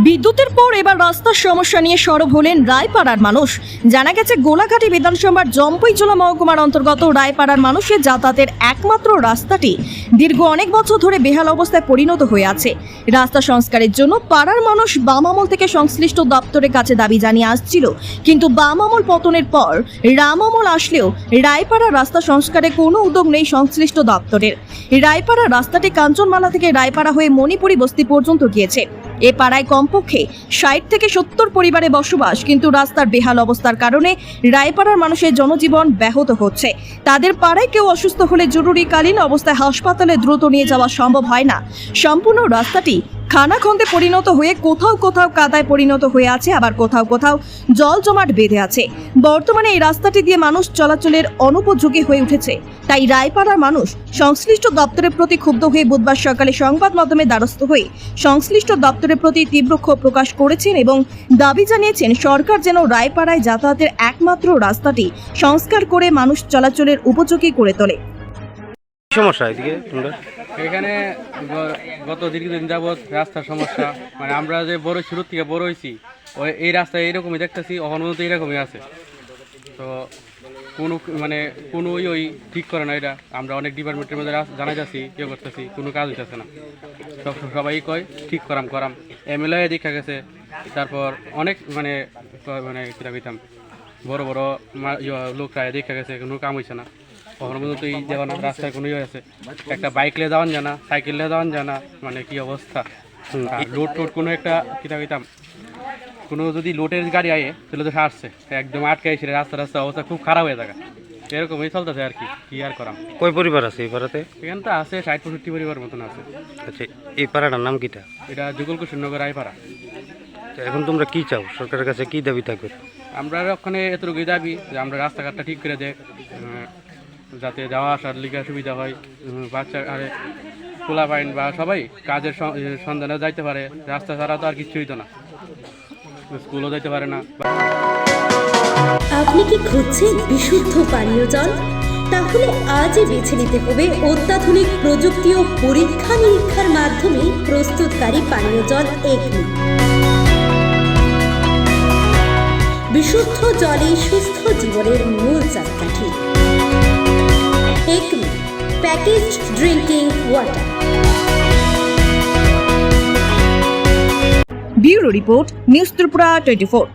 বিদ্যুতের পর এবার রাস্তার সমস্যা নিয়ে সরব হলেন রায়পাড়ার মানুষ। জানা গেছে গোলাঘাটি বিধানসভার জম্পইজোলা মহকুমার অন্তর্গত রায়পাড়ার মানুষের যাতায়াতের একমাত্র রাস্তাটি দীর্ঘ অনেক বছর ধরে বেহাল অবস্থায় পরিণত হয়ে আছে। রাস্তা সংস্কারের জন্য পাড়ার মানুষ বাম আমল থেকে সংশ্লিষ্ট দপ্তরের কাছে দাবি জানিয়ে আসছিল, কিন্তু বাম আমল পতনের পর রাম আমল আসলেও রায়পাড়ার রাস্তা সংস্কারে কোনো উদ্যোগ নেই সংশ্লিষ্ট দপ্তরের। রায়পাড়া রাস্তাটি কাঞ্চনমালা থেকে রায়পাড়া হয়ে মণিপুরি বস্তি পর্যন্ত গিয়েছে। এ পাড়ায় কমপক্ষে 60 থেকে 70 পরিবারে বসবাস, কিন্তু রাস্তার বেহাল অবস্থার কারণে রায়পাড়ার মানুষের জনজীবন ব্যাহত হচ্ছে। তাদের পাড়ায় কেউ অসুস্থ হলে জরুরিকালীন অবস্থায় হাসপাতালে দ্রুত নিয়ে যাওয়া সম্ভব হয় না। সম্পূর্ণ রাস্তাটি খানাখন্দে পরিণত হয়ে কোথাও কোথাও কাদায় পরিণত হয়ে আছে, আবার কোথাও কোথাও জল জমাট বেঁধে আছে। বর্তমানে এই রাস্তাটি দিয়ে মানুষ চলাচলের অনুপযোগী হয়ে উঠেছে। তাই রায়পাড়ার মানুষ সংশ্লিষ্ট দপ্তরের প্রতি ক্ষুব্ধ হয়ে বুধবার সকালে সংবাদ মাধ্যমে দ্বারস্থ হয়ে সংশ্লিষ্ট দপ্তরের প্রতি তীব্র ক্ষোভ প্রকাশ করেছেন এবং দাবি জানিয়েছেন সরকার যেন রায়পাড়ায় যাতায়াতের একমাত্র রাস্তাটি সংস্কার করে মানুষ চলাচলের উপযোগী করে তোলে। সমস্যা এদিকে তোমরা এখানে গত দীর্ঘদিন যাবৎ রাস্তার সমস্যা, মানে আমরা যে বড় শুরু থেকে বড় হয়েছি ওই এই রাস্তায় এইরকমই দেখতেছি, অহনুমত এইরকমই আছে। তো কোনো ওই ঠিক করে না, এটা আমরা অনেক ডিপার্টমেন্টের মধ্যে জানাই যাচ্ছি, কেউ করতেছি, কোনো কাজ হইতেছে না। সবাই কয় ঠিক করাম এমএলএ দেখা গেছে, তারপর অনেক মানে কিরা কইতাম বড় বড় লোকরা দেখা গেছে, কোনো কাম হয়েছে না। কখনো পর্যন্ত এই যেমন রাস্তায় কোনো আছে, একটা বাইক নিয়ে যাওয়ান জানা, সাইকেল নিয়ে যাওয়ান জানা, মানে কি অবস্থা। লোড কোনো একটা কিতা কইতাম কোনো যদি লোডের গাড়ি আয়ে তাহলে তো সারছে একদম আটকে এসে রাস্তা অবস্থা খুব খারাপ হয়ে থাকে। এরকমই চলতেছে আর কি আর করাম। কয় পরিবার আছে এই পাড়াতে? এখানে তো আছে 60-65 পরিবার মতন আছে। আচ্ছা, এই পাড়াটার নাম কিটা? এটা যুগলকুশনগর রায়পাড়া। এখন তোমরা কি চাও, সরকারের কাছে কি দাবি থাকবে? আমরা ওখানে এতটুকুই দাবি যে আমরা রাস্তাঘাটটা ঠিক করে দেখ, যাতে যাওয়া আসার লিগে সুবিধা হয়, বাচ্চা আরে খোলা পাইন বা সবাই কাজের সন্ধানে যাইতে পারে। রাস্তা ছাড়া তো আর কিছু হইতো না, স্কুলও যাইতে পারে না। আপনি কি খুঁজছেন বিশুদ্ধ পানীয় জল? তাহলে আজই বেছে নিতে হবে অত্যাধুনিক প্রযুক্তি ও পরীক্ষা নিরীক্ষার মাধ্যমে প্রস্তুতকারী পানীয় জল একমি। বিশুদ্ধ জলে সুস্থ জীবনের মূল চাকাঠি। Acme packaged drinking water. Bureau report, news Tripura 24।